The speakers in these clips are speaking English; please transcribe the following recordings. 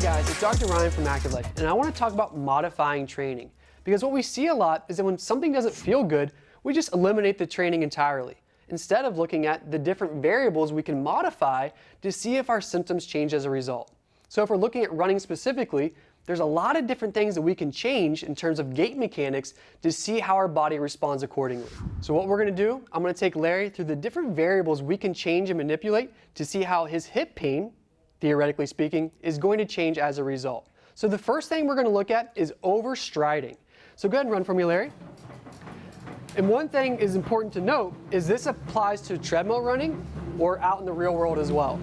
guys, it's Dr. Ryan from Active Life, and I want to talk about modifying training. Because what we see a lot is that when something doesn't feel good, we just eliminate the training entirely, instead of looking at the different variables we can modify to see if our symptoms change as a result. So if we're looking at running specifically, there's a lot of different things that we can change in terms of gait mechanics to see how our body responds accordingly. So what we're going to do, I'm going to take Larry through the different variables we can change and manipulate to see how his hip pain, theoretically speaking, is going to change as a result. So the first thing we're going to look at is overstriding. So go ahead and run for me, Larry. And one thing is important to note is this applies to treadmill running or out in the real world as well.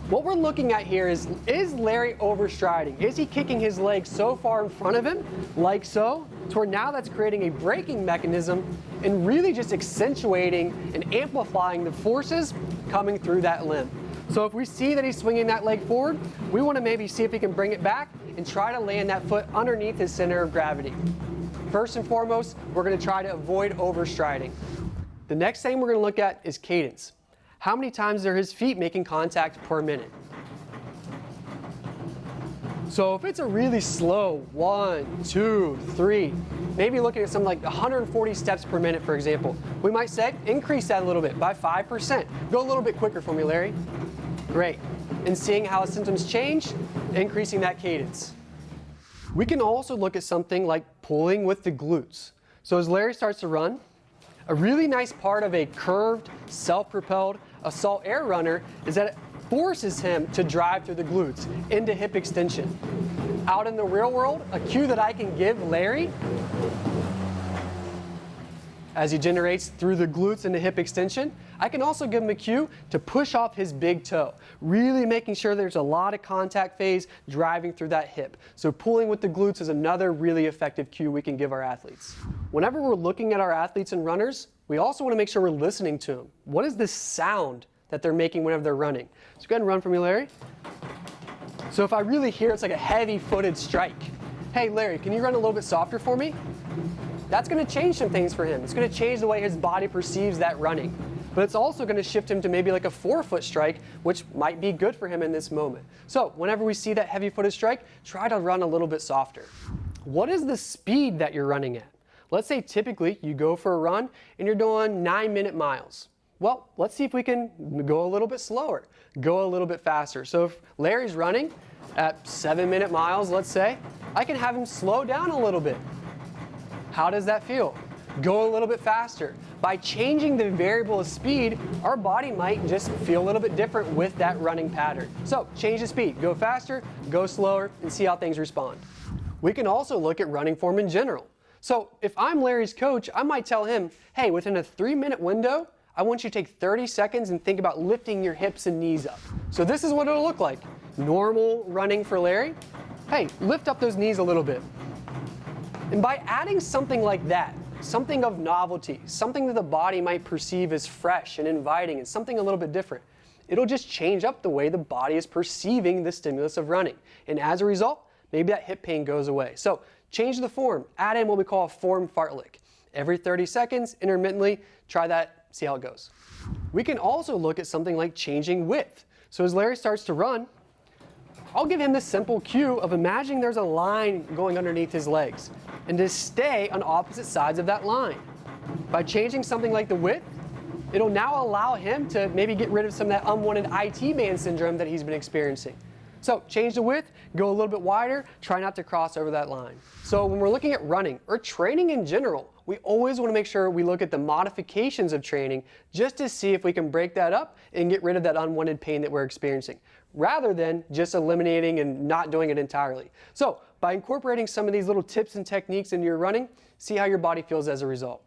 What we're looking at here is Larry overstriding? Is he kicking his legs so far in front of him, like so, to where now that's creating a braking mechanism and really just accentuating and amplifying the forces coming through that limb. So if we see that he's swinging that leg forward, we want to maybe see if he can bring it back and try to land that foot underneath his center of gravity. First and foremost, we're going to try to avoid overstriding. The next thing we're going to look at is cadence. How many times are his feet making contact per minute? So if it's a really slow 1, 2, 3, maybe looking at something like 140 steps per minute, for example, we might say increase that a little bit by 5%. Go a little bit quicker for me, Larry. Great. And seeing how his symptoms change, increasing that cadence. We can also look at something like pulling with the glutes. So as Larry starts to run, a really nice part of a curved, self-propelled assault air runner is that it forces him to drive through the glutes into hip extension. Out in the real world, a cue that I can give Larry as he generates through the glutes into hip extension, I can also give him a cue to push off his big toe, really making sure there's a lot of contact phase driving through that hip. So pulling with the glutes is another really effective cue we can give our athletes. Whenever we're looking at our athletes and runners, we also want to make sure we're listening to them. What is the sound that they're making whenever they're running? So go ahead and run for me, Larry. So if I really hear it's like a heavy-footed strike, hey Larry, can you run a little bit softer for me? That's going to change some things for him. It's going to change the way his body perceives that running. But it's also going to shift him to maybe like a 4-foot strike, which might be good for him in this moment. So whenever we see that heavy-footed strike, try to run a little bit softer. What is the speed that you're running at? Let's say typically you go for a run and you're doing 9-minute miles. Well, let's see if we can go a little bit slower, go a little bit faster. So if Larry's running at 7-minute miles, let's say, I can have him slow down a little bit. How does that feel? Go a little bit faster. By changing the variable of speed, our body might just feel a little bit different with that running pattern. So change the speed, go faster, go slower, and see how things respond. We can also look at running form in general. So if I'm Larry's coach, I might tell him, hey, within a 3-minute window, I want you to take 30 seconds and think about lifting your hips and knees up. So this is what it'll look like. Normal running for Larry. Hey, lift up those knees a little bit. And by adding something like that, something of novelty, something that the body might perceive as fresh and inviting and something a little bit different, it'll just change up the way the body is perceiving the stimulus of running. And as a result, maybe that hip pain goes away. So change the form, add in what we call a form fartlek. Every 30 seconds, intermittently, try that, see how it goes. We can also look at something like changing width. So as Larry starts to run, I'll give him this simple cue of imagining there's a line going underneath his legs and to stay on opposite sides of that line. By changing something like the width, it'll now allow him to maybe get rid of some of that unwanted IT band syndrome that he's been experiencing. So change the width, go a little bit wider, try not to cross over that line. So when we're looking at running or training in general, we always want to make sure we look at the modifications of training just to see if we can break that up and get rid of that unwanted pain that we're experiencing, rather than just eliminating and not doing it entirely. So by incorporating some of these little tips and techniques into your running, see how your body feels as a result.